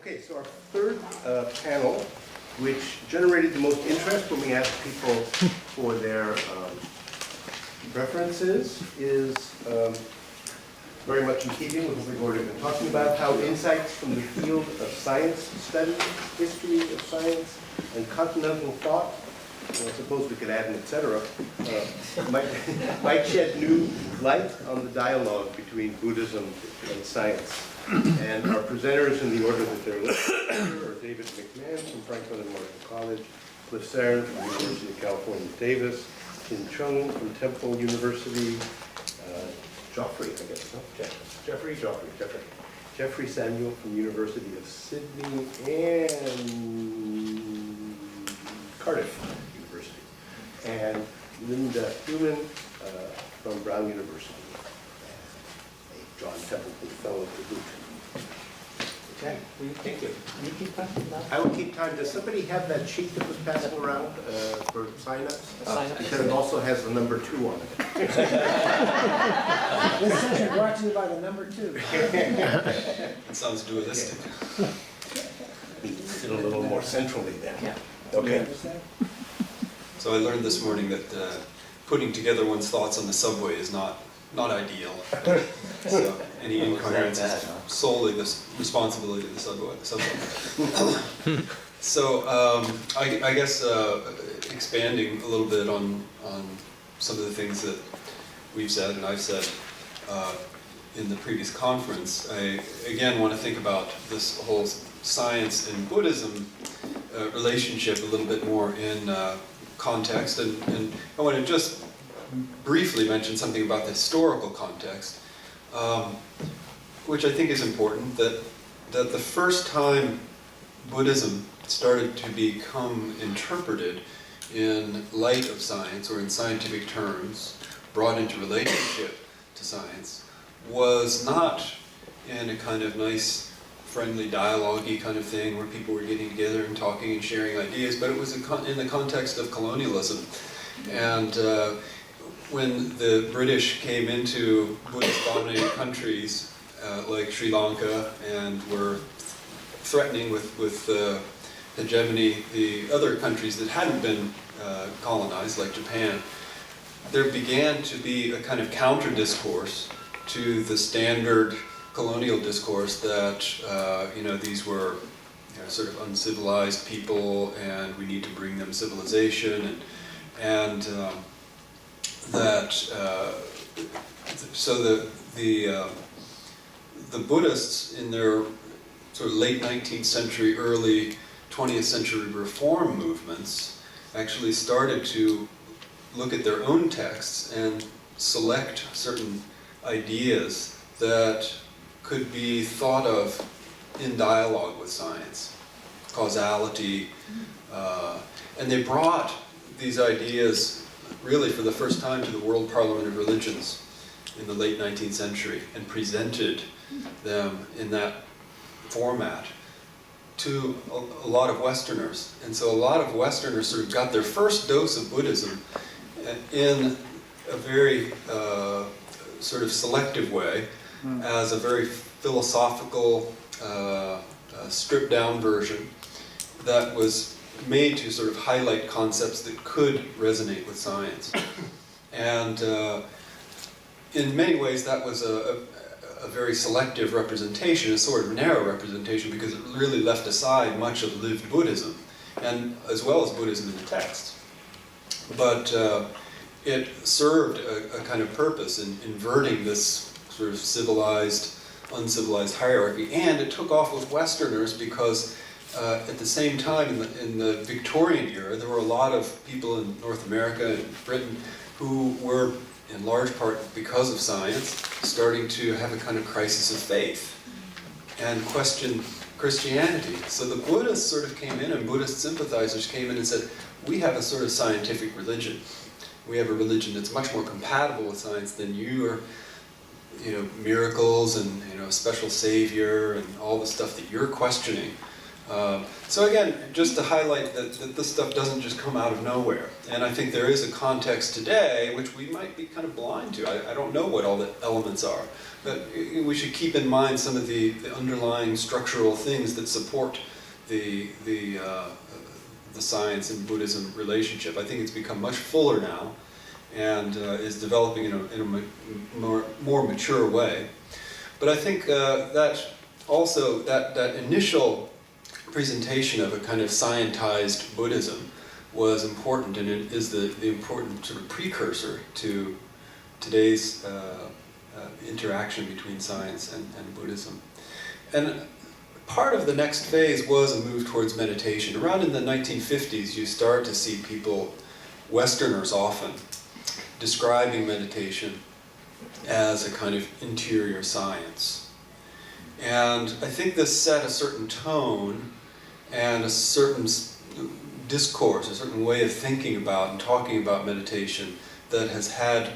Okay, so our third panel, which generated the most interest when we asked people for their preferences, is very much in keeping with what we've already been talking about, how insights from the field of science study, history of science, and continental thought, and I suppose we could add an etc., might shed new light on the dialogue between Buddhism and science. And our presenters in the order that they're listed are David McMahan from Franklin and Marshall College, Cliff Saron from the University of California, Davis, Cheung from Temple University, Geoffrey, I guess, no? Geoffrey Samuel from the University of Sydney, and Cardiff University, and Linda Heuman from Brown University. John Templeton Fellow to boot. Okay. Thank you. Can you keep time now? I will keep time. Does somebody have that sheet that was passing around for sign-ups? Because it also has the number 2 on it. This session brought to you by the number 2. That sounds dualistic. Sit a little more centrally then. Yeah. Okay. So I learned this morning that putting together one's thoughts on the subway is not ideal. So any incoherence is solely the responsibility of the subway. So I guess expanding a little bit on some of the things that we've said and I've said in the previous conference, I again want to think about this whole science and Buddhism relationship a little bit more in context, and I want to just briefly mention something about the historical context, which I think is important, that the first time Buddhism started to become interpreted in light of science, or in scientific terms, brought into relationship to science, was not in a kind of nice, friendly, dialogue-y kind of thing where people were getting together and talking and sharing ideas, but it was in the context of colonialism. And when the British came into Buddhist-dominated countries like Sri Lanka and were threatening with hegemony the other countries that hadn't been colonized, like Japan, there began to be a kind of counter-discourse to the standard colonial discourse that these were sort of uncivilized people and we need to bring them civilization, and that so the Buddhists in their sort of late 19th century, early 20th century reform movements actually started to look at their own texts and select certain ideas that could be thought of in dialogue with science, causality, and they brought these ideas really for the first time to the World Parliament of Religions in the late 19th century and presented them in that format to a lot of Westerners. And so a lot of Westerners sort of got their first dose of Buddhism in a very sort of selective way, as a very philosophical, stripped down version that was made to sort of highlight concepts that could resonate with science. And in many ways that was a very selective representation, a sort of narrow representation, because it really left aside much of lived Buddhism, and as well as Buddhism in the text. But it served a kind of purpose in inverting this sort of civilized, uncivilized hierarchy, and it took off with Westerners because at the same time in the Victorian era, there were a lot of people in North America and Britain who were, in large part because of science, starting to have a kind of crisis of faith and question Christianity. So the Buddhists sort of came in, and Buddhist sympathizers came in and said, we have a sort of scientific religion. We have a religion that's much more compatible with science than your, miracles and, special savior and all the stuff that you're questioning. So again, just to highlight that this stuff doesn't just come out of nowhere. And I think there is a context today which we might be kind of blind to. I don't know what all the elements are, but we should keep in mind some of the underlying structural things that support the science and Buddhism relationship. I think it's become much fuller now and is developing in a more mature way. But I think that also that initial presentation of a kind of scientized Buddhism was important, and it is the important sort of precursor to today's interaction between science and Buddhism. And part of the next phase was a move towards meditation. Around in the 1950s, you start to see people, Westerners often, describing meditation as a kind of interior science. And I think this set a certain tone and a certain discourse, a certain way of thinking about and talking about meditation that has had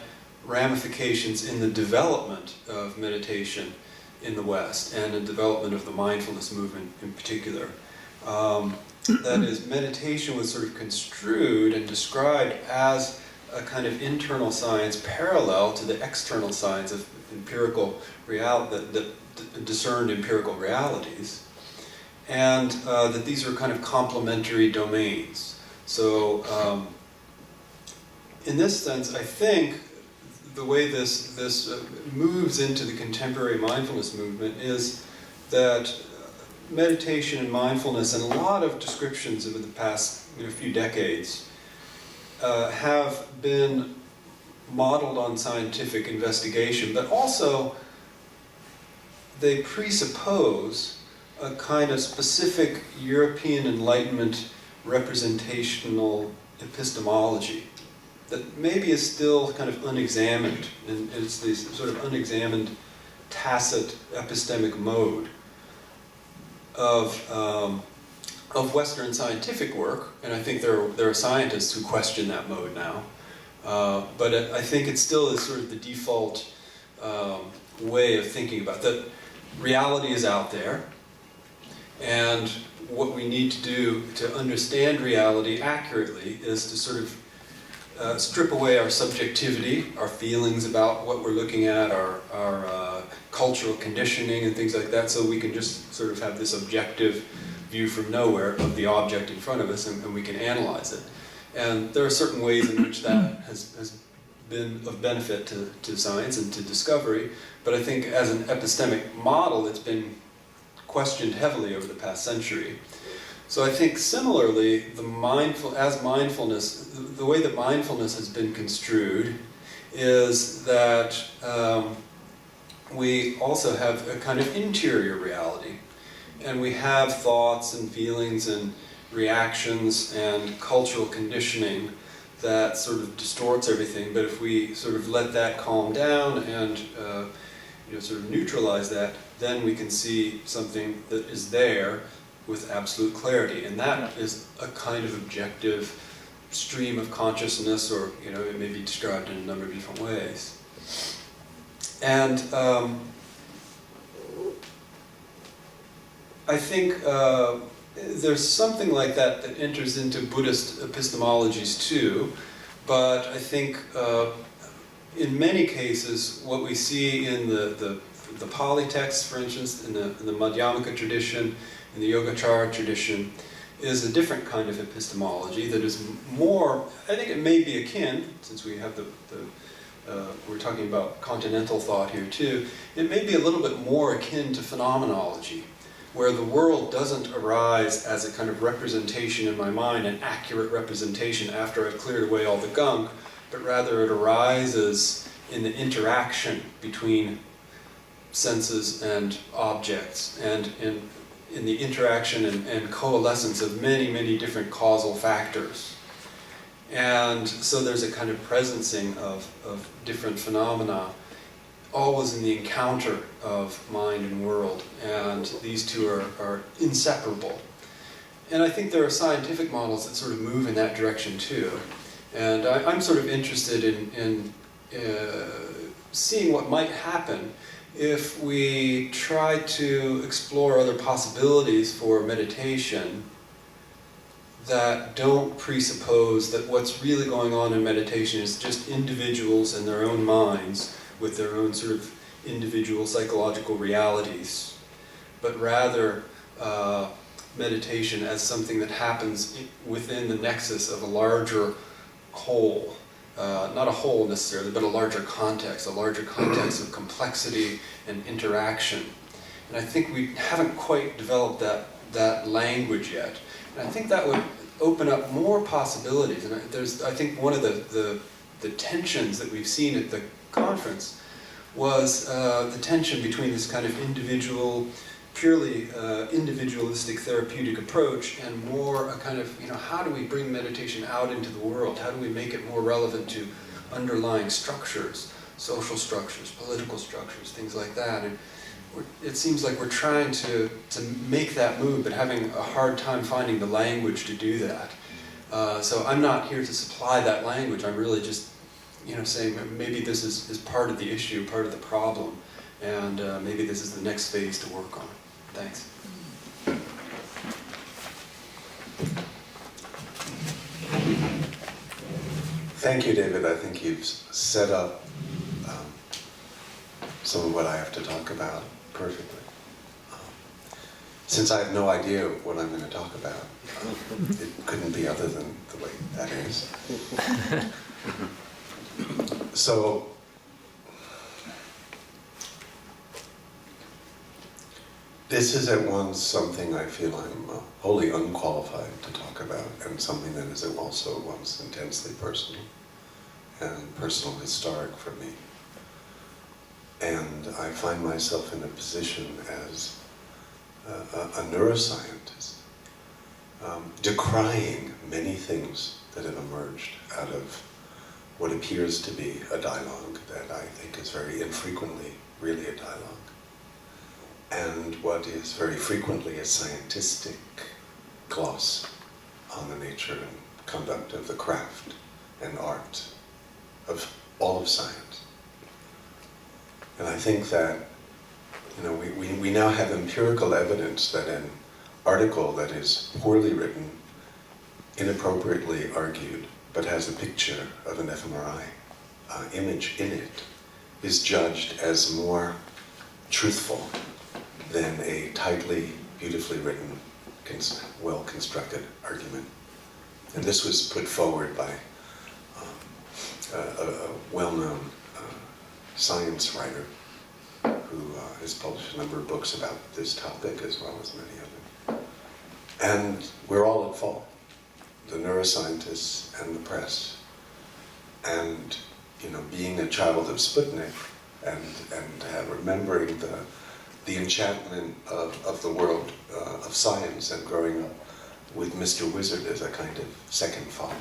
ramifications in the development of meditation in the West and the development of the mindfulness movement in particular. That is, meditation was sort of construed and described as a kind of internal science parallel to the external science of empirical reality, that discerned empirical realities, and that these are kind of complementary domains. So in this sense, I think the way this moves into the contemporary mindfulness movement is that meditation and mindfulness, and a lot of descriptions over the past few decades, have been modeled on scientific investigation, but also they presuppose a kind of specific European Enlightenment representational epistemology that maybe is still kind of unexamined, and it's this sort of unexamined tacit epistemic mode of Western scientific work, and I think there are scientists who question that mode now, but I think it still is sort of the default way of thinking about that. Reality is out there, and what we need to do to understand reality accurately is to sort of strip away our subjectivity, our feelings about what we're looking at, our cultural conditioning and things like that, so we can just sort of have this objective view from nowhere of the object in front of us, and we can analyze it. And there are certain ways in which that has been of benefit to science and to discovery, but I think as an epistemic model, it's been questioned heavily over the past century. So I think similarly, the way that mindfulness has been construed is that we also have a kind of interior reality, and we have thoughts and feelings and reactions and cultural conditioning that sort of distorts everything, but if we sort of let that calm down and sort of neutralize that, then we can see something that is there with absolute clarity, and that is a kind of objective stream of consciousness, or it may be described in a number of different ways. And I think there's something like that that enters into Buddhist epistemologies too, but I think in many cases what we see in the Pali texts, for instance, in the Madhyamaka tradition, in the Yogacara tradition, is a different kind of epistemology that is more, I think it may be akin, since we have we're talking about continental thought here too, it may be a little bit more akin to phenomenology, where the world doesn't arise as a kind of representation in my mind, an accurate representation after I've cleared away all the gunk, but rather it arises in the interaction between senses and objects, and in the interaction and coalescence of many, many different causal factors. And so there's a kind of presencing of different phenomena, always in the encounter of mind and world, and these two are inseparable. And I think there are scientific models that sort of move in that direction too. And I'm sort of interested in seeing what might happen if we try to explore other possibilities for meditation that don't presuppose that what's really going on in meditation is just individuals in their own minds with their own sort of individual psychological realities, but rather meditation as something that happens within the nexus of a larger whole. Not a whole necessarily, but a larger context of complexity and interaction. And I think we haven't quite developed that language yet. And I think that would open up more possibilities. And I think one of the tensions that we've seen at the conference was the tension between this kind of purely individualistic therapeutic approach and more a kind of, how do we bring meditation out into the world? How do we make it more relevant to underlying structures, social structures, political structures, things like that? And it seems like we're trying to make that move, but having a hard time finding the language to do that. So I'm not here to supply that language. I'm really just, saying maybe this is part of the issue, part of the problem, and maybe this is the next phase to work on. Thanks. Thank you, David. I think you've set up some of what I have to talk about perfectly. Since I have no idea what I'm going to talk about, it couldn't be other than the way that is. So, this is at once something I feel I'm wholly unqualified to talk about, and something that is also at once intensely personal and personal historic for me. And I find myself in a position as a neuroscientist, decrying many things that have emerged out of what appears to be a dialogue that I think is very infrequently really a dialogue, and what is very frequently a scientific gloss on the nature and conduct of the craft and art of all of science. And I think that, we now have empirical evidence that an article that is poorly written, inappropriately argued, but has a picture of an fMRI image in it, is judged as more truthful than a tightly, beautifully written, well-constructed argument. And this was put forward by a well-known science writer who has published a number of books about this topic as well as many others. And we're all at fault, the neuroscientists and the press. And, being a child of Sputnik and remembering the enchantment of the world of science and growing up with Mr. Wizard as a kind of second father,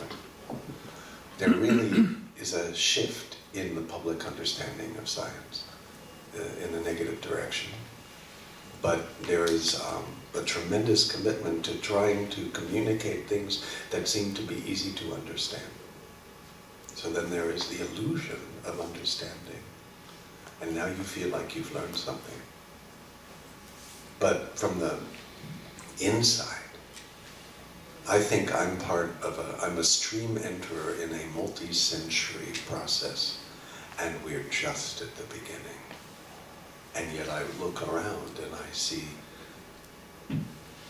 there really is a shift in the public understanding of science in a negative direction. But there is a tremendous commitment to trying to communicate things that seem to be easy to understand. So then there is the illusion of understanding. And now you feel like you've learned something. But from the inside, I think I'm I'm a stream enterer in a multi-century process, and we're just at the beginning. And yet I look around and I see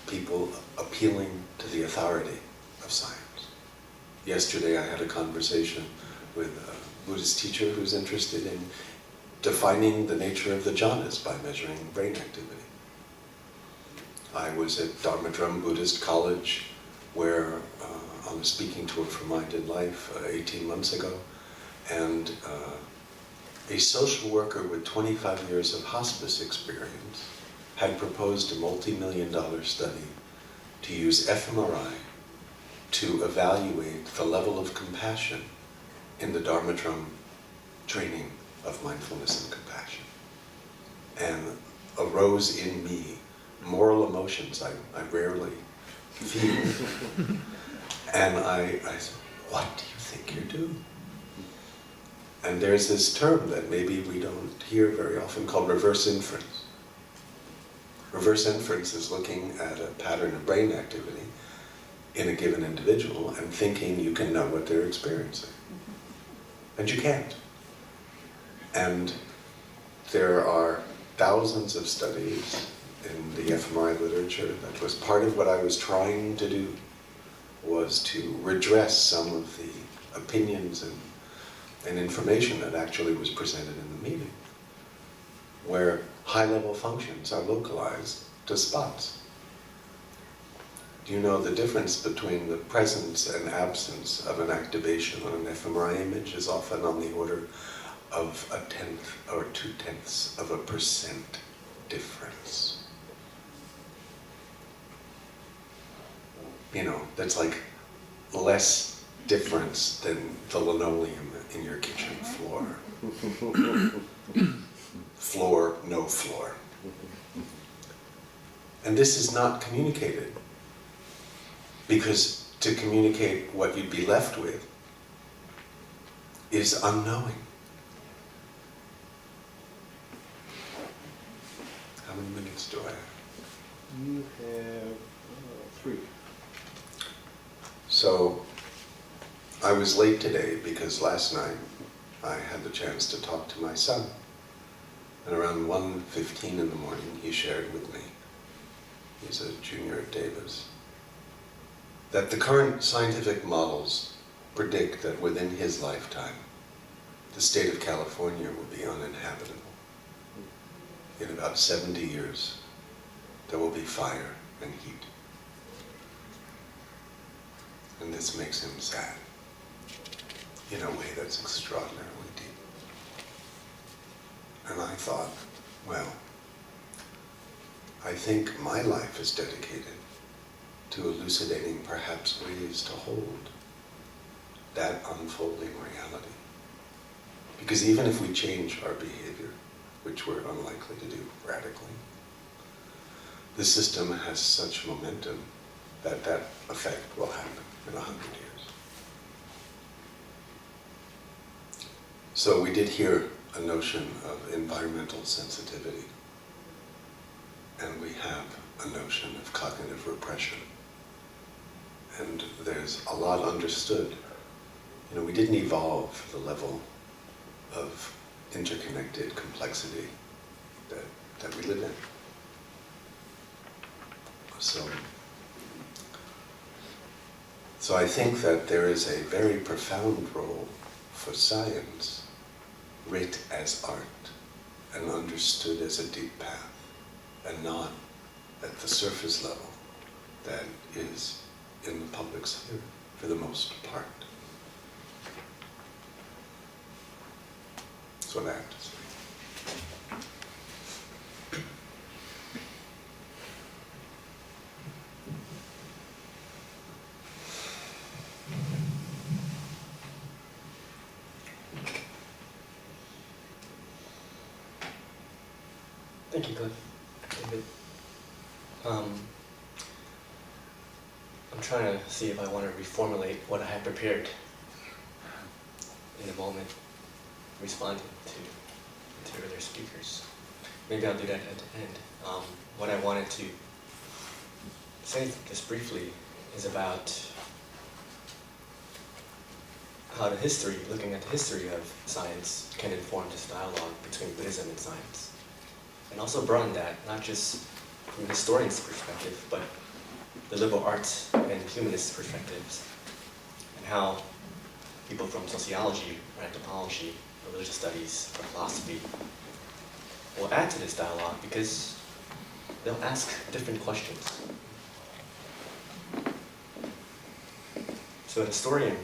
people appealing to the authority of science. Yesterday I had a conversation with a Buddhist teacher who's interested in defining the nature of the jhanas by measuring brain activity. I was at Dharma Drum Buddhist College where on a speaking tour for Mind and Life 18 months ago, and a social worker with 25 years of hospice experience had proposed a multi-million-dollar study to use fMRI to evaluate the level of compassion in the Dharma Drum training of mindfulness and compassion. And arose in me moral emotions I rarely feel. And I said, what do you think you're doing? And there's this term that maybe we don't hear very often called reverse inference. Reverse inference is looking at a pattern of brain activity in a given individual and thinking you can know what they're experiencing. And you can't. And there are thousands of studies in the fMRI literature. That was part of what I was trying to do, was to redress some of the opinions and information that actually was presented in the meeting, where high-level functions are localized to spots. Do you know the difference between the presence and absence of an activation on an fMRI image is often on the order of 1/10 or 0.2% difference? You know, that's like less difference than the linoleum in your kitchen floor. Floor, no floor. And this is not communicated, because to communicate what you'd be left with is unknowing. How many minutes do I have? You have 3. So, I was late today because last night I had the chance to talk to my son. And around 1:15 in the morning, he shared with me, he's a junior at Davis, that the current scientific models predict that within his lifetime, the state of California will be uninhabitable. In about 70 years, there will be fire and heat. And this makes him sad, in a way that's extraordinarily deep. And I thought, well, I think my life is dedicated to elucidating perhaps ways to hold that unfolding reality. Because even if we change our behavior, which we're unlikely to do radically, the system has such momentum that that effect will happen in 100 years. So we did hear a notion of environmental sensitivity, and we have a notion of cognitive repression. And there's a lot understood. You know, we didn't evolve the level of interconnected complexity that we live in. So I think that there is a very profound role for science, writ as art, and understood as a deep path, and not at the surface level that is in the public sphere, for the most part. That's what I have to say. Thank you, Cliff. David. I'm trying to see if I want to reformulate what I have prepared in the moment, responding to earlier speakers. Maybe I'll do that at the end. What I wanted to say just briefly is about how looking at the history of science can inform this dialogue between Buddhism and science. And also broaden that, not just from a historian's perspective, but the liberal arts and humanist perspectives, and how people from sociology, or anthropology, or religious studies, or philosophy will add to this dialogue because they'll ask different questions. So an historian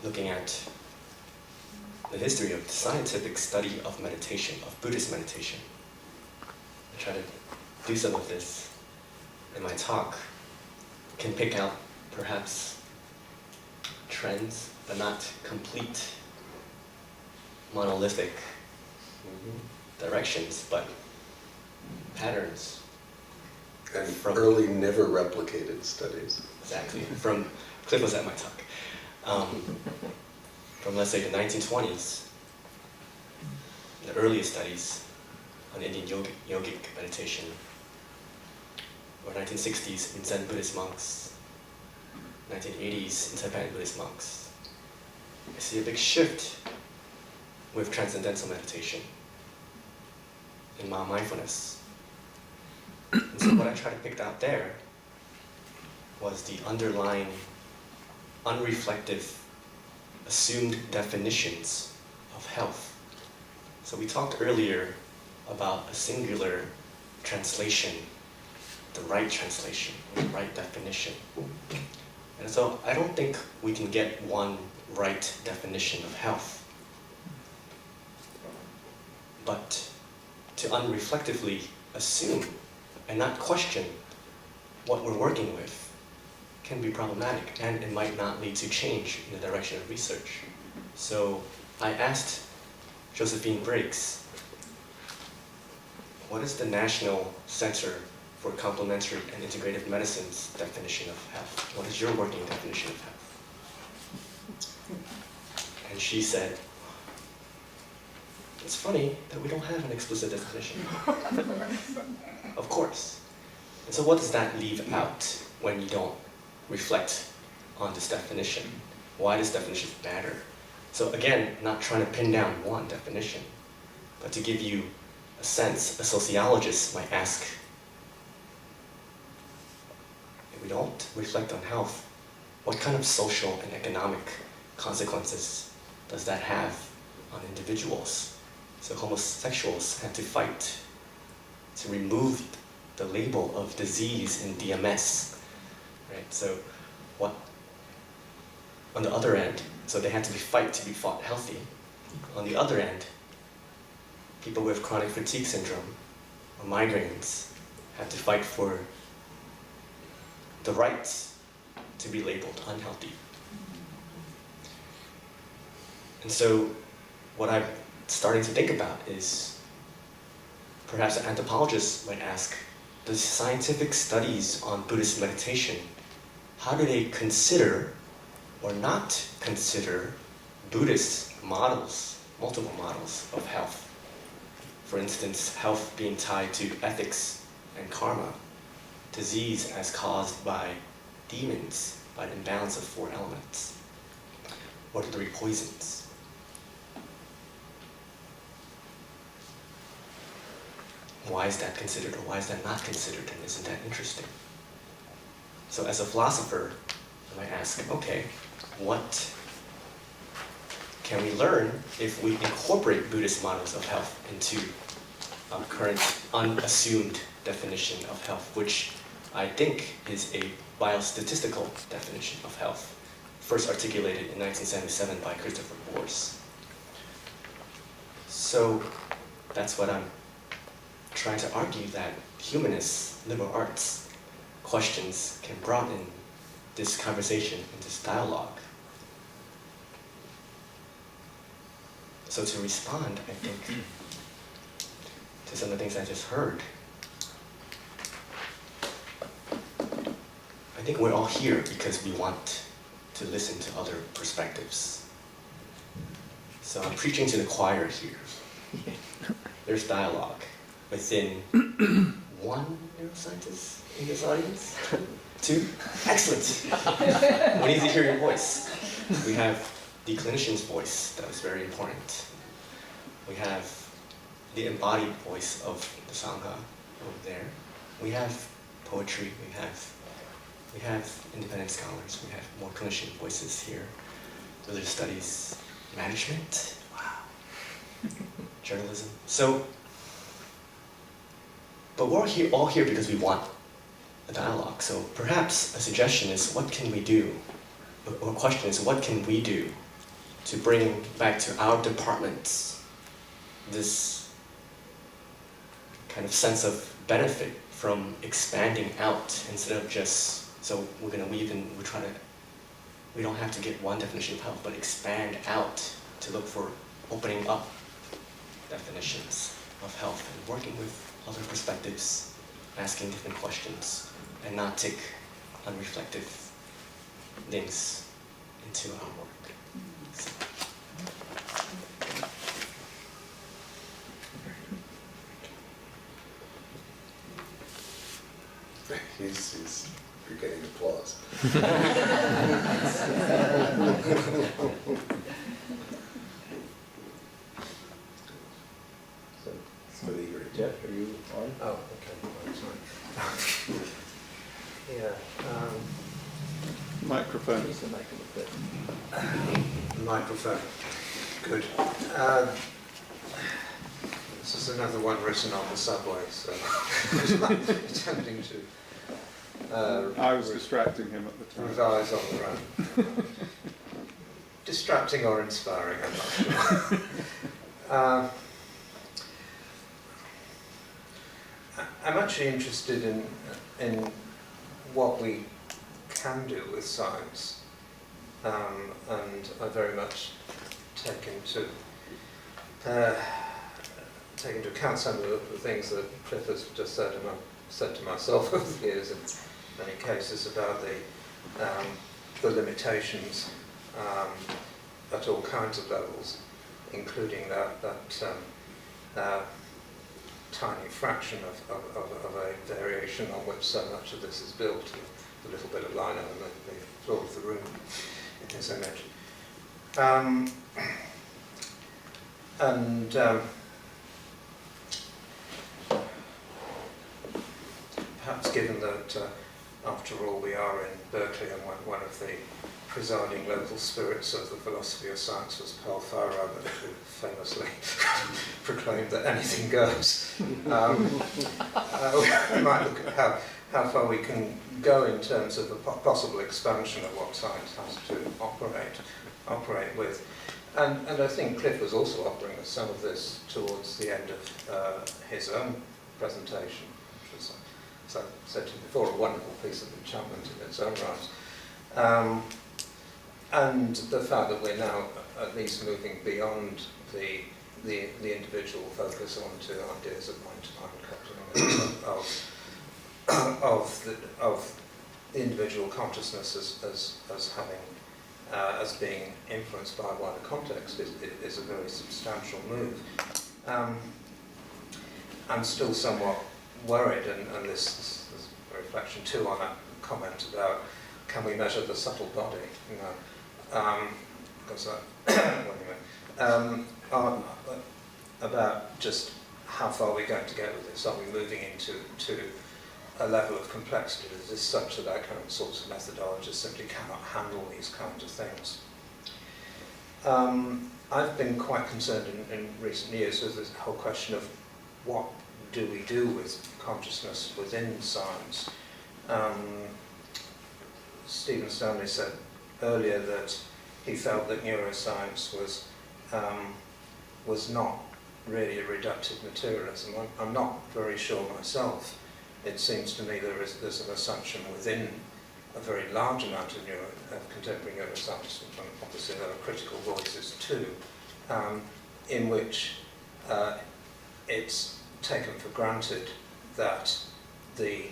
looking at the history of the scientific study of meditation, of Buddhist meditation. I try to do some of this in my talk, can pick out perhaps trends, but not complete monolithic directions, but patterns. And from early never replicated studies. Exactly, Cliff was at my talk. from, let's say, the 1920s, the earliest studies on Indian yogic meditation, or 1960s in Zen Buddhist monks, 1980s in Tibetan Buddhist monks, I see a big shift with transcendental meditation in mindfulness. And so what I tried to pick out there was the underlying, unreflective, assumed definitions of health. So we talked earlier about a singular translation, the right translation, the right definition. And so I don't think we can get one right definition of health. But to unreflectively assume and not question what we're working with can be problematic, and it might not lead to change in the direction of research. So I asked Josephine Briggs, what is the National Center for Complementary and Integrative Medicine's definition of health? What is your working definition of health? And she said, it's funny that we don't have an explicit definition. Of course. And so what does that leave out when you don't reflect on this definition? Why does definition matter? So again, not trying to pin down one definition, but to give you a sense, a sociologist might ask, if we don't reflect on health, what kind of social and economic consequences does that have on individuals? So homosexuals had to fight to remove the label of disease in DMS, right? So what, on the other end, so they had to fight to be thought healthy. On the other end, people with chronic fatigue syndrome or migraines had to fight for the right to be labeled unhealthy. And so what I'm starting to think about is, perhaps an anthropologist might ask, the scientific studies on Buddhist meditation, how do they consider or not consider Buddhist models, multiple models of health? For instance, health being tied to ethics and karma, disease as caused by demons, by the imbalance of four elements, or the three poisons. Why is that considered, or why is that not considered, and isn't that interesting? So as a philosopher, I might ask, okay, what can we learn if we incorporate Buddhist models of health into our current unassumed definition of health, which I think is a biostatistical definition of health, first articulated in 1977 by Christopher Boers. So that's what I'm trying to argue, that humanists, liberal arts questions can broaden this conversation and this dialogue. So to respond, I think, to some of the things I just heard, I think we're all here because we want to listen to other perspectives. So I'm preaching to the choir here. There's dialogue within one neuroscientist in this audience. Two? Excellent. We need to hear your voice. We have the clinician's voice, that was very important. We have the embodied voice of the Sangha over there. We have poetry, we have independent scholars, we have more clinician voices here. Religious studies, management, wow. Journalism. So, but we're all here because we want a dialogue. So perhaps a suggestion is, what can we do? Or a question is, what can we do to bring back to our departments this kind of sense of benefit from expanding out instead of just, so we're going to weave in, we don't have to get one definition of health, but expand out to look for opening up definitions of health and working with other perspectives, asking different questions, and not take unreflective things into our work. So. You're getting applause. So Jeff, are you on? Oh, okay. Sorry. Yeah. Microphone. Use the microphone. Microphone. Good. This is another one written on the subway, so attempting to. I was distracting him at the time. Revise on the run. Distracting or inspiring, I'm not sure. I'm actually interested in what we can do with science, and I very much take into account some of the things that Cliff has just said, and I've said to myself over the years in many cases about the limitations at all kinds of levels, including that tiny fraction of a variation on which so much of this is built, the little bit of lino on the floor of the room in this image. Perhaps given that, after all, we are in Berkeley and one of the presiding local spirits of the philosophy of science was Paul Farah, who famously proclaimed that anything goes. We might look at how far we can go in terms of the possible expansion of what science has to operate with. And I think Cliff was also offering us some of this towards the end of his own presentation, which was, as I said to you before, a wonderful piece of enchantment in its own right. And the fact that we're now at least moving beyond the individual focus onto ideas of mind-to-mind coupling of the individual consciousness as having as being influenced by a wider context is a very substantial move. I'm still somewhat worried, and this is a reflection too on that comment about can we measure the subtle body, you know. Because about just how far we're going to go with this. Are we moving into a level of complexity that is such that our current sorts of methodologies simply cannot handle these kinds of things? I've been quite concerned in recent years with this whole question of what do we do with consciousness within science. Stephen Stanley said earlier that he felt that neuroscience was not really a reductive materialism. I'm not very sure myself. It seems to me there's an assumption within a very large amount of contemporary neuroscience, and obviously there are critical voices too, in which it's taken for granted that the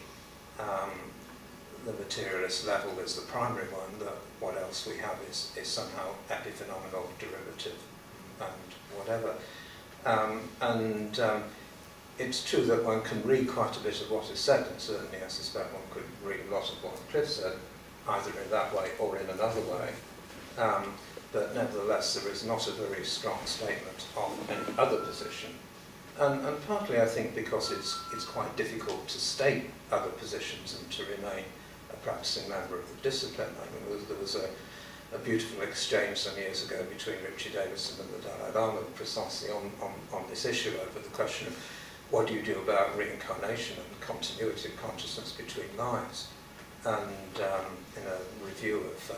materialist level is the primary one, that what else we have is somehow epiphenomenal, derivative, and whatever. It's true that one can read quite a bit of what is said, and certainly I suspect one could read a lot of what Cliff said, either in that way or in another way. But nevertheless, there is not a very strong statement of any other position. And partly, I think, because it's quite difficult to state other positions and to remain a practicing member of the discipline. I mean, there was a beautiful exchange some years ago between Richie Davidson and the Dalai Lama precisely on this issue over the question of what do you do about reincarnation and continuity of consciousness between lives. And in a review of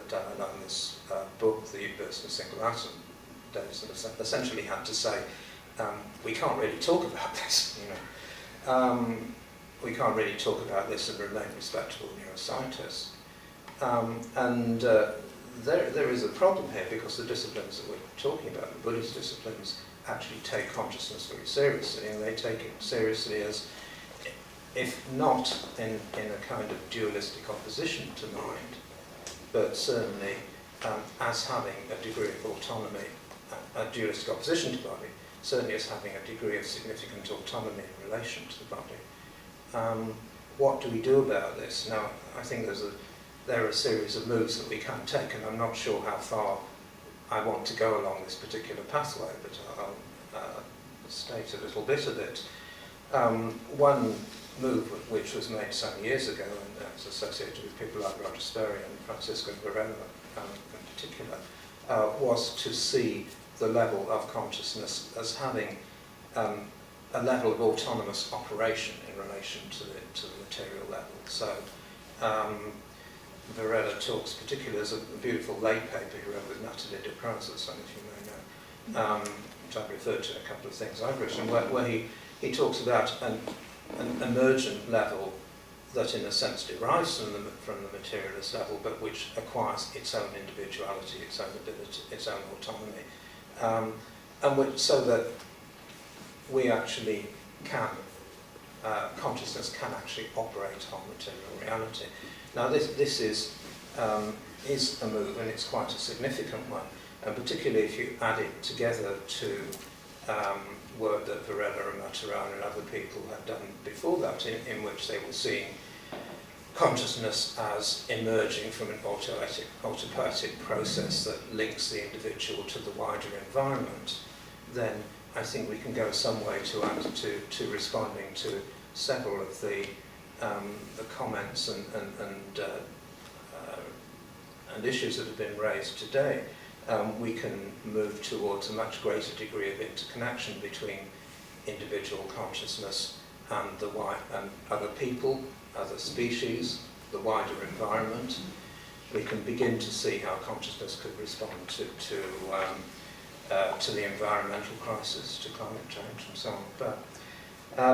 Dalai Lama's book, The Universal Single Atom, Davidson essentially had to say, we can't really talk about this, you know. We can't really talk about this and remain respectable neuroscientists. There is a problem here because the disciplines that we're talking about, the Buddhist disciplines, actually take consciousness very seriously, and they take it seriously as, if not in a kind of dualistic opposition to mind, but certainly as having a degree of autonomy, a dualistic opposition to body, certainly as having a degree of significant autonomy in relation to the body. what do we do about this? Now, I think there are a series of moves that we can take, and I'm not sure how far I want to go along this particular pathway, but I'll state a little bit of it. One move which was made some years ago, and that's associated with people like Roger Sperry and Francisco Varela in particular, was to see the level of consciousness as having a level of autonomous operation in relation to the material level. So Varela talks particularly, there's a beautiful late paper he wrote with Natalie de Pranza, some of you may know, which I've referred to in a couple of things I've written, where he talks about an emergent level that in a sense derives from the materialist level, but which acquires its own individuality, its own ability, its own autonomy, and which, so that we actually can, consciousness can actually operate on material reality. Now this is a move, and it's quite a significant one, and particularly if you add it together to work that Varela and Maturan and other people had done before that, in which they were seeing consciousness as emerging from an autopoietic process that links the individual to the wider environment, then I think we can go some way to responding to several of the comments and issues that have been raised today. We can move towards a much greater degree of interconnection between individual consciousness and and other people, other species, the wider environment. We can begin to see how consciousness could respond to the environmental crisis, to climate change and so on.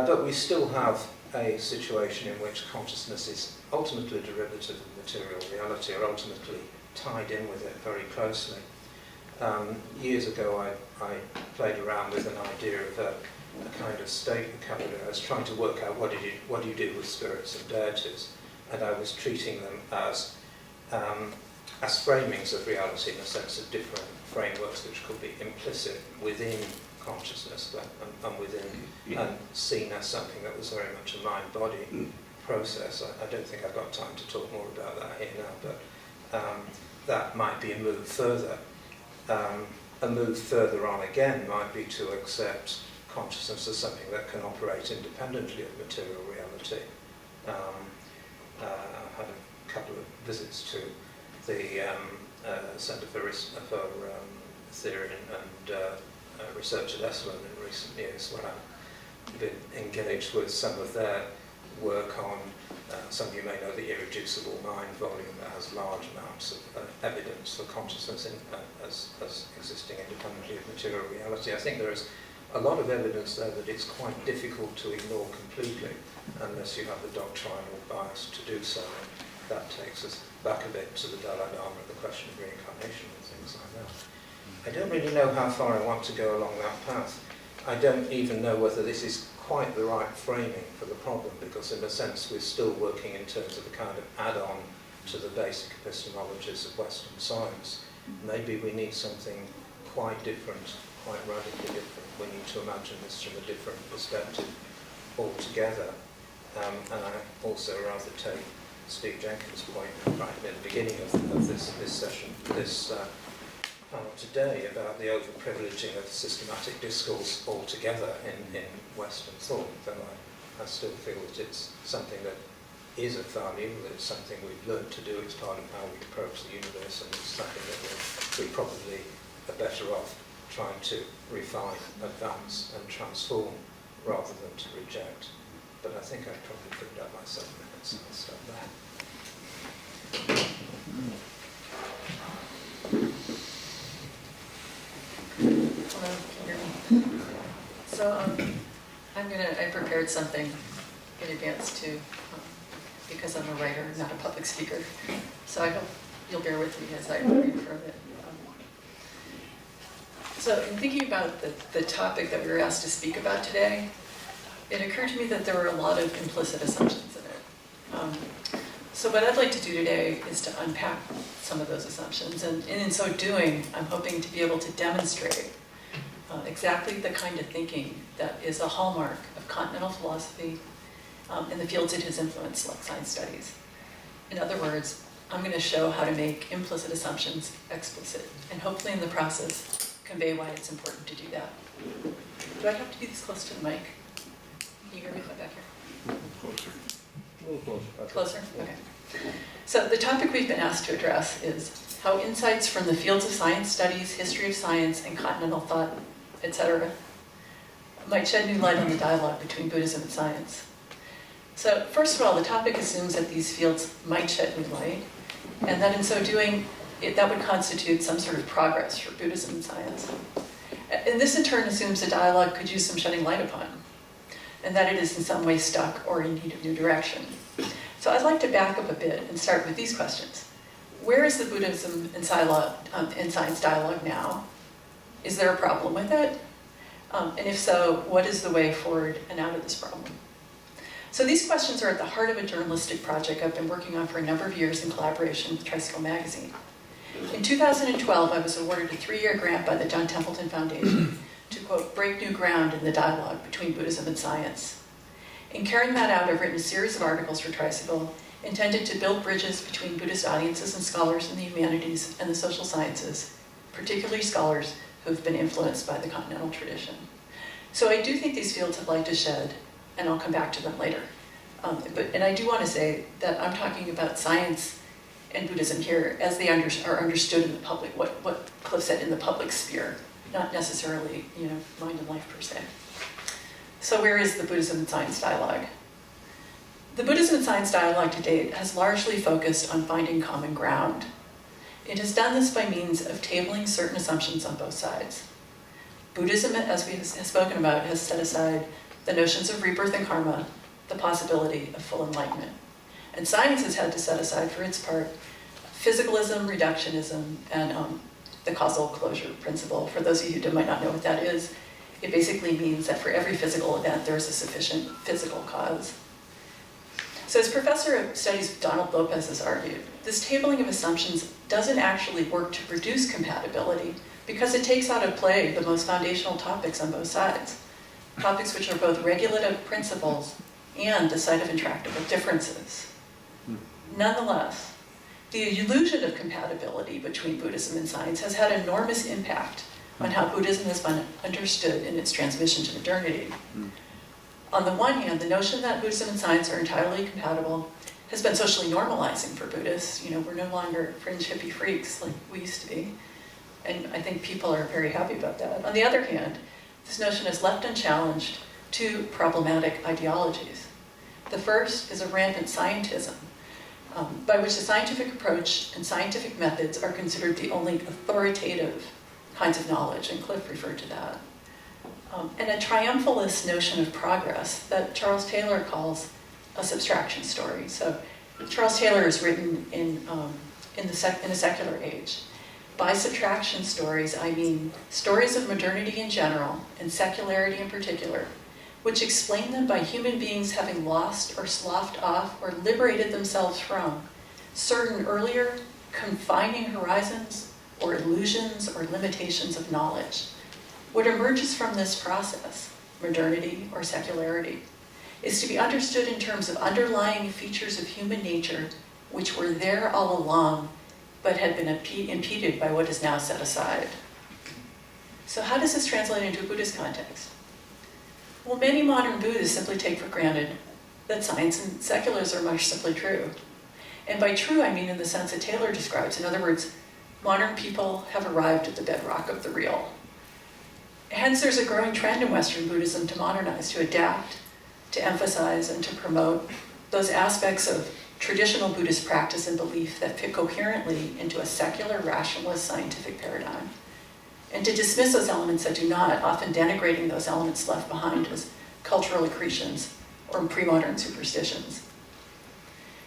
But we still have a situation in which consciousness is ultimately a derivative of material reality, or ultimately tied in with it very closely. Years ago I played around with an idea of a kind of state vocabulary. I was trying to work out what do you do with spirits and deities, and I was treating them as framings of reality, in a sense of different frameworks which could be implicit within consciousness and within, and seen as something that was very much a mind-body process. I don't think I've got time to talk more about that here now, but that might be a move further. A move further on again might be to accept consciousness as something that can operate independently of material reality. I had a couple of visits to the Centre for Theory and Research at Esalen in recent years, where I've been engaged with some of their work on, some of you may know the irreducible mind volume that has large amounts of evidence for consciousness as existing independently of material reality. I think there is a lot of evidence there that it's quite difficult to ignore completely unless you have the doctrinal bias to do so. That takes us back a bit to the Dalai Lama and the question of reincarnation and things like that. I don't really know how far I want to go along that path. I don't even know whether this is quite the right framing for the problem, because in a sense we're still working in terms of a kind of add-on to the basic epistemologies of Western science. Maybe we need something quite different, quite radically different. We need to imagine this from a different perspective altogether. And I also rather take Steve Jenkins' point right at the beginning of this session, this panel today, about the overprivileging of systematic discourse altogether in Western thought. Though I still feel that it's something that is of value, that it's something we've learned to do, it's part of how we approach the universe, and it's something that we probably are better off trying to refine, advance and transform rather than to reject. But I think I've probably filled up my 7 minutes, so I'll stop there. Hello, can you hear me? So I prepared something in advance too, because I'm a writer, not a public speaker. So I hope you'll bear with me as I read from it. So in thinking about the topic that we were asked to speak about today, it occurred to me that there were a lot of implicit assumptions in it. So what I'd like to do today is to unpack some of those assumptions, and in so doing, I'm hoping to be able to demonstrate exactly the kind of thinking that is a hallmark of continental philosophy, in the fields it has influenced, like science studies. In other words, I'm going to show how to make implicit assumptions explicit, and hopefully in the process convey why it's important to do that. Do I have to be this close to the mic? Can you hear me if I'm back here? Closer. A little closer. Closer? Okay. So the topic we've been asked to address is how insights from the fields of science studies, history of science, and continental thought, etc., might shed new light on the dialogue between Buddhism and science. So first of all, the topic assumes that these fields might shed new light, and that in so doing, that would constitute some sort of progress for Buddhism and science. And this in turn assumes the dialogue could use some shedding light upon, and that it is in some way stuck or in need of new direction. So I'd like to back up a bit and start with these questions. Where is the Buddhism and science dialogue now? Is there a problem with it? And if so, what is the way forward and out of this problem? So these questions are at the heart of a journalistic project I've been working on for a number of years in collaboration with Tricycle Magazine. In 2012, I was awarded a 3-year grant by the John Templeton Foundation to, quote, break new ground in the dialogue between Buddhism and science. In carrying that out, I've written a series of articles for Tricycle intended to build bridges between Buddhist audiences and scholars in the humanities and the social sciences, particularly scholars who have been influenced by the continental tradition. So I do think these fields have light to shed, and I'll come back to them later. And I do want to say that I'm talking about science and Buddhism here as they are understood in the public, what Cliff said, in the public sphere, not necessarily, mind and life per se. So where is the Buddhism and science dialogue? The Buddhism and science dialogue to date has largely focused on finding common ground. It has done this by means of tabling certain assumptions on both sides. Buddhism, as we have spoken about, has set aside the notions of rebirth and karma, the possibility of full enlightenment. And science has had to set aside, for its part, physicalism, reductionism, and the causal closure principle. For those of you who might not know what that is, it basically means that for every physical event, there is a sufficient physical cause. So as Professor of Studies Donald Lopez has argued, this tabling of assumptions doesn't actually work to produce compatibility because it takes out of play the most foundational topics on both sides, topics which are both regulative principles and the site of intractable differences. Nonetheless, the illusion of compatibility between Buddhism and science has had enormous impact on how Buddhism has been understood in its transmission to modernity. On the one hand, the notion that Buddhism and science are entirely compatible has been socially normalizing for Buddhists. We're no longer fringe hippie freaks like we used to be, and I think people are very happy about that. On the other hand, this notion has left unchallenged two problematic ideologies. The first is a rampant scientism, by which the scientific approach and scientific methods are considered the only authoritative kinds of knowledge, and Cliff referred to that. And a triumphalist notion of progress that Charles Taylor calls a subtraction story. So Charles Taylor is written in a secular age. By subtraction stories, I mean stories of modernity in general and secularity in particular, which explain them by human beings having lost or sloughed off or liberated themselves from certain earlier confining horizons or illusions or limitations of knowledge. What emerges from this process, modernity or secularity, is to be understood in terms of underlying features of human nature which were there all along but had been impeded by what is now set aside. So how does this translate into a Buddhist context? Well, many modern Buddhists simply take for granted that science and secularism are simply true. And by true, I mean in the sense that Taylor describes. In other words, modern people have arrived at the bedrock of the real. Hence, there's a growing trend in Western Buddhism to modernize, to adapt, to emphasize, and to promote those aspects of traditional Buddhist practice and belief that fit coherently into a secular, rationalist, scientific paradigm, and to dismiss those elements that do not, often denigrating those elements left behind as cultural accretions or pre-modern superstitions.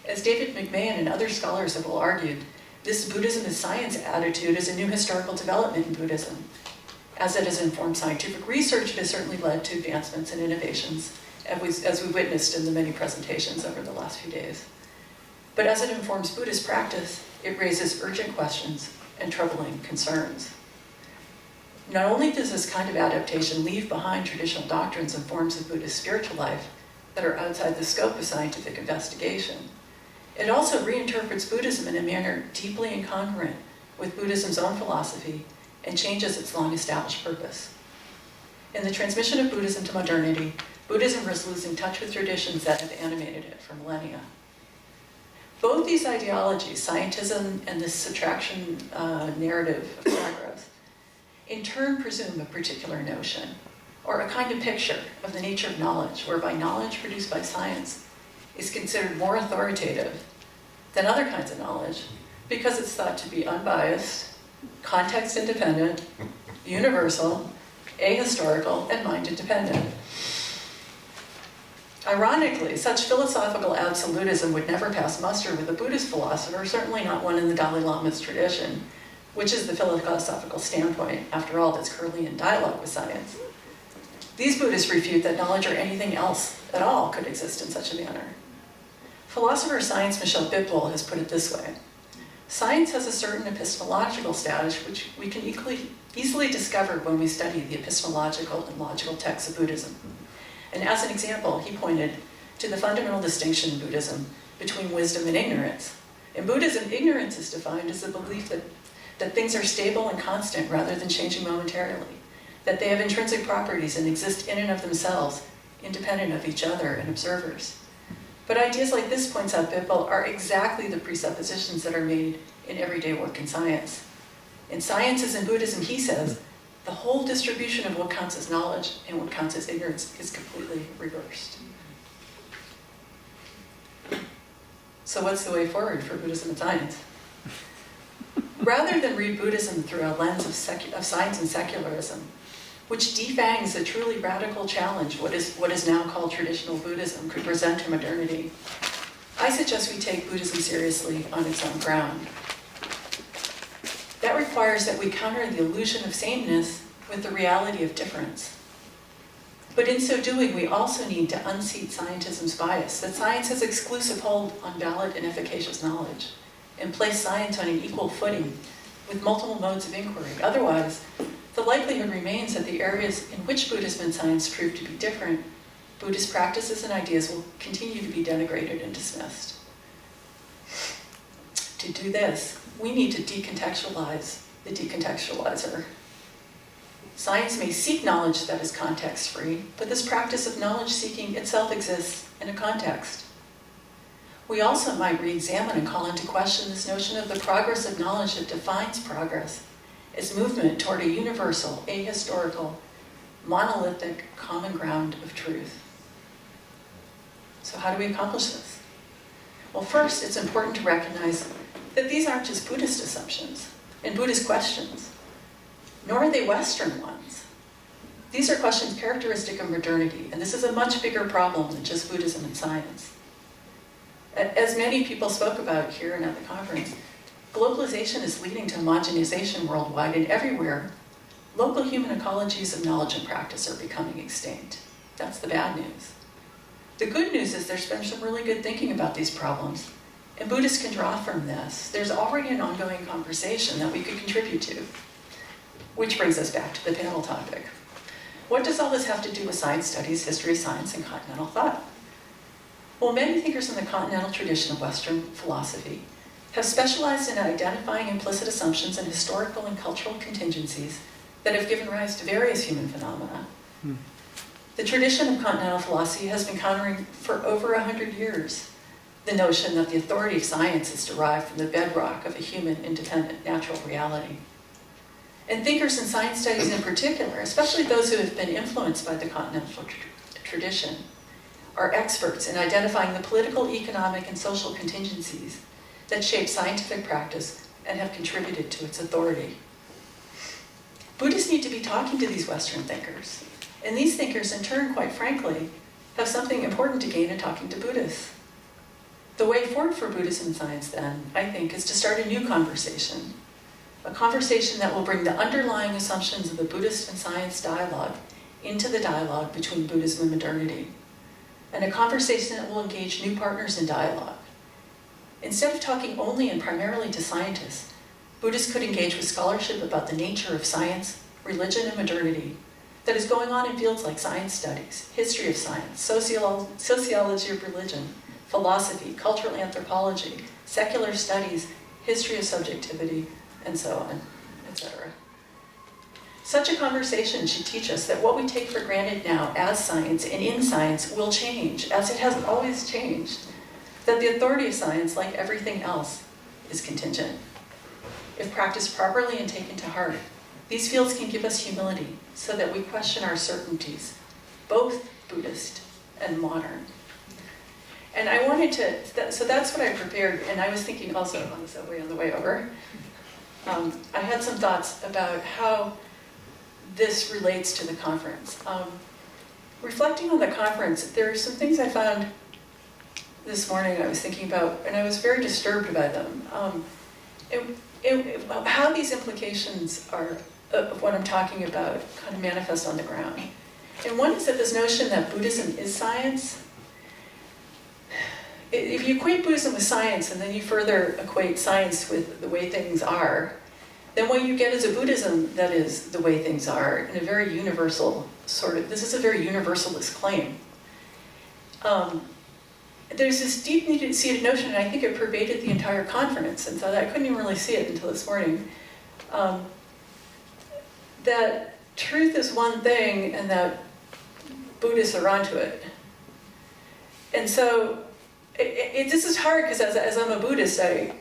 As David McMahan and other scholars have all argued, this Buddhism as science attitude is a new historical development in Buddhism. As it has informed scientific research, it has certainly led to advancements and innovations, as we witnessed in the many presentations over the last few days. But as it informs Buddhist practice, it raises urgent questions and troubling concerns. Not only does this kind of adaptation leave behind traditional doctrines and forms of Buddhist spiritual life, that are outside the scope of scientific investigation. It also reinterprets Buddhism in a manner deeply incongruent with Buddhism's own philosophy and changes its long-established purpose. In the transmission of Buddhism to modernity, Buddhism risks losing touch with traditions that have animated it for millennia. Both these ideologies, scientism and the subtraction narrative of progress, in turn presume a particular notion, or a kind of picture of the nature of knowledge, whereby knowledge produced by science is considered more authoritative than other kinds of knowledge because it's thought to be unbiased, context-independent, universal, ahistorical, and mind-independent. Ironically, such philosophical absolutism would never pass muster with a Buddhist philosopher, certainly not one in the Dalai Lama's tradition, which is the philosophical standpoint, after all, that's currently in dialogue with science. These Buddhists refute that knowledge or anything else at all could exist in such a manner. Philosopher of science Michel Bipol has put it this way: science has a certain epistemological status which we can easily discover when we study the epistemological and logical texts of Buddhism. And as an example, he pointed to the fundamental distinction in Buddhism between wisdom and ignorance. In Buddhism, ignorance is defined as the belief that things are stable and constant rather than changing momentarily, that they have intrinsic properties and exist in and of themselves, independent of each other and observers. But ideas like this, points out Bipol, are exactly the presuppositions that are made in everyday work in science. In science, as in Buddhism, he says, the whole distribution of what counts as knowledge and what counts as ignorance is completely reversed. So what's the way forward for Buddhism and science? Rather than read Buddhism through a lens of science and secularism, which defangs the truly radical challenge what is now called traditional Buddhism could present to modernity, I suggest we take Buddhism seriously on its own ground. That requires that we counter the illusion of sameness with the reality of difference. But in so doing, we also need to unseat scientism's bias, that science has exclusive hold on valid and efficacious knowledge, and place science on an equal footing with multiple modes of inquiry. Otherwise, the likelihood remains that the areas in which Buddhism and science prove to be different, Buddhist practices and ideas will continue to be denigrated and dismissed. To do this, we need to decontextualize the decontextualizer. Science may seek knowledge that is context-free, but this practice of knowledge-seeking itself exists in a context. We also might re-examine and call into question this notion of the progress of knowledge that defines progress as movement toward a universal, ahistorical, monolithic common ground of truth. So how do we accomplish this? Well, first, it's important to recognize that these aren't just Buddhist assumptions and Buddhist questions, nor are they Western ones. These are questions characteristic of modernity, and this is a much bigger problem than just Buddhism and science. As many people spoke about here and at the conference, globalization is leading to homogenization worldwide, and everywhere, local human ecologies of knowledge and practice are becoming extinct. That's the bad news. The good news is there's been some really good thinking about these problems, and Buddhists can draw from this. There's already an ongoing conversation that we could contribute to, which brings us back to the panel topic. What does all this have to do with science studies, history of science, and continental thought? Well, many thinkers in the continental tradition of Western philosophy have specialized in identifying implicit assumptions and historical and cultural contingencies that have given rise to various human phenomena. The tradition of continental philosophy has been countering for over 100 years the notion that the authority of science is derived from the bedrock of a human, independent, natural reality. And thinkers in science studies in particular, especially those who have been influenced by the continental tradition, are experts in identifying the political, economic, and social contingencies that shape scientific practice and have contributed to its authority. Buddhists need to be talking to these Western thinkers, and these thinkers, in turn, quite frankly, have something important to gain in talking to Buddhists. The way forward for Buddhism and science, then, I think, is to start a new conversation, a conversation that will bring the underlying assumptions of the Buddhist and science dialogue into the dialogue between Buddhism and modernity, and a conversation that will engage new partners in dialogue. Instead of talking only and primarily to scientists, Buddhists could engage with scholarship about the nature of science, religion, and modernity, that is going on in fields like science studies, history of science, sociology of religion, philosophy, cultural anthropology, secular studies, history of subjectivity, and so on, etc. Such a conversation should teach us that what we take for granted now as science and in science will change, as it has always changed. That the authority of science, like everything else, is contingent. If practiced properly and taken to heart, these fields can give us humility so that we question our certainties, both Buddhist and modern. And I wanted to, so that's what I prepared, and I was thinking also on the subway on the way over. I had some thoughts about how this relates to the conference. Reflecting on the conference, there are some things I found this morning I was thinking about, and I was very disturbed by them. How these implications are of what I'm talking about kind of manifest on the ground. And one is that this notion that Buddhism is science. If you equate Buddhism with science and then you further equate science with the way things are, then what you get is a Buddhism that is the way things are in a very universal sort of, this is a very universalist claim. There's this deep-seated notion, and I think it pervaded the entire conference, and so I couldn't even really see it until this morning, that truth is one thing and that Buddhists are onto it. And so this is hard because as I'm a Buddhist, I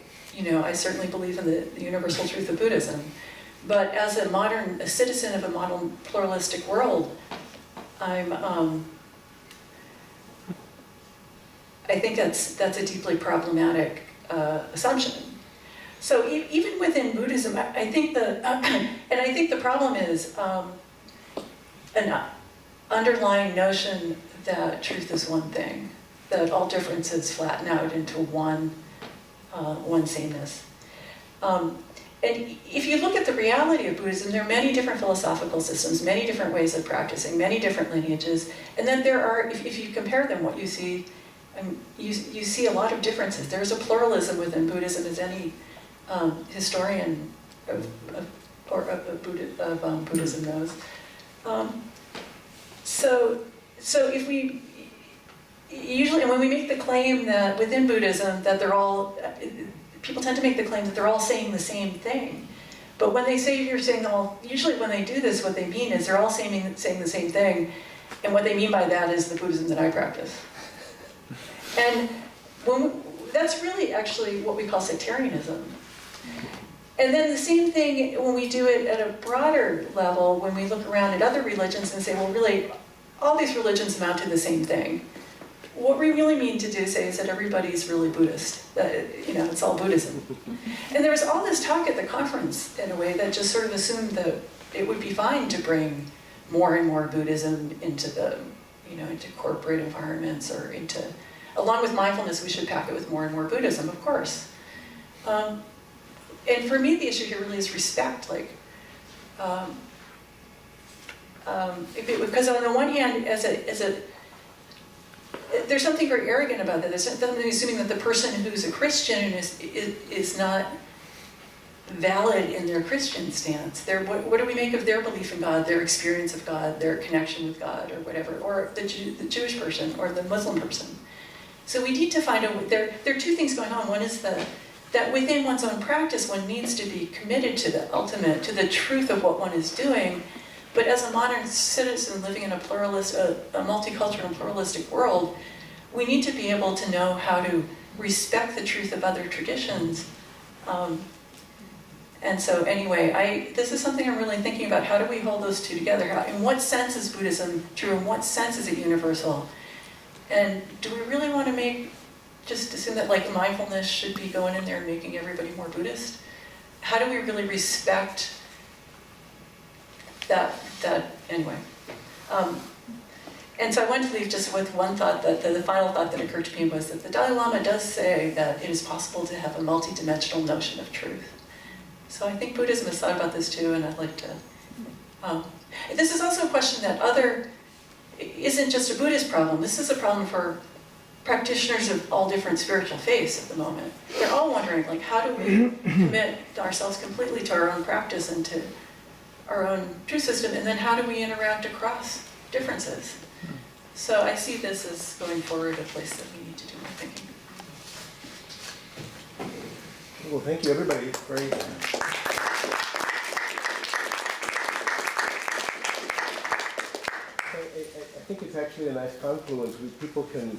certainly believe in the universal truth of Buddhism. But as a citizen of a modern pluralistic world, I think that's a deeply problematic assumption. So even within Buddhism, I think the problem is an underlying notion that truth is one thing, that all differences flatten out into one sameness. And if you look at the reality of Buddhism, there are many different philosophical systems, many different ways of practicing, many different lineages, and then there are, if you compare them, what you see, you see a lot of differences. There's a pluralism within Buddhism, as any historian of Buddhism knows. So if we usually, and when we make the claim that within Buddhism that people tend to make the claim that they're all saying the same thing. But when they say you're saying all, usually when they do this, what they mean is they're all saying the same thing, and what they mean by that is the Buddhism that I practice. And that's really actually what we call sectarianism. And then the same thing when we do it at a broader level, when we look around at other religions and say, well, really, all these religions amount to the same thing. What we really mean to do, say, is that everybody's really Buddhist. That, it's all Buddhism. And there was all this talk at the conference, in a way, that just sort of assumed that it would be fine to bring more and more Buddhism into into corporate environments, or along with mindfulness, we should pack it with more and more Buddhism, of course. And for me, the issue here really is respect. Because on the one hand, there's something very arrogant about that. There's something assuming that the person who's a Christian is not valid in their Christian stance. What do we make of their belief in God, their experience of God, their connection with God, or whatever, or the Jewish person, or the Muslim person? So we need to find out, there are two things going on. One is that within one's own practice, one needs to be committed to the ultimate, to the truth of what one is doing. But as a modern citizen living in a multicultural and pluralistic world, we need to be able to know how to respect the truth of other traditions. And so anyway, this is something I'm really thinking about. How do we hold those two together? In what sense is Buddhism true? In what sense is it universal? And do we really want to just assume that mindfulness should be going in there and making everybody more Buddhist? How do we really respect that anyway? And so I wanted to leave just with one thought, that the final thought that occurred to me was that the Dalai Lama does say that it is possible to have a multidimensional notion of truth. So I think Buddhism has thought about this too, and I'd like to... this is also a question that isn't just a Buddhist problem. This is a problem for practitioners of all different spiritual faiths at the moment. They're all wondering, how do we commit ourselves completely to our own practice and to our own truth system, and then how do we interact across differences? So I see this as going forward a place that we need to do more thinking. Well, thank you, everybody. Very. I think it's actually a nice confluence. People can